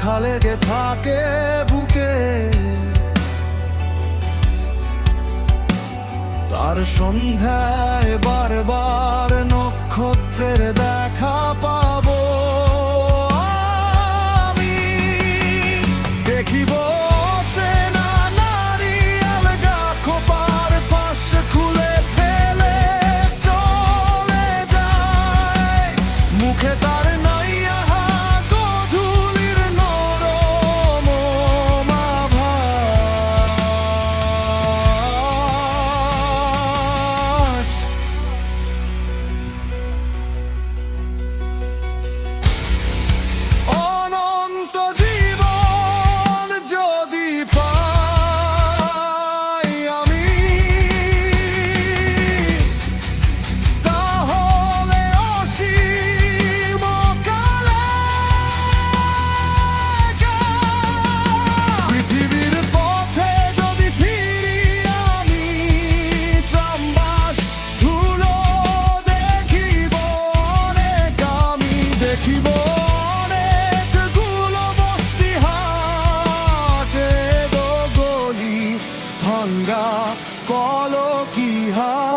ব্যথা লেগে থাকে বুকে, তার সন্ধ্যায় বারবার নক্ষত্রের দেখা পাবো আমি। দেখিব চেনা নারী আলগা খোপার পাশ খুলে ফেলে চলে যায়, মুখে তার নাই আহা গধূলির নরম আভাস। অনন্ত জীবন যদি পাই আমি, তাহলে অসীম কালে পৃথিবীর পথে যদি ফিরি আমি, ট্রামবাস ধুলো দেখিব অনেক আমি, দেখিব অনেকগুলো বস্তি হাটে গো গলি ভাঙ্গা কলকি হাট।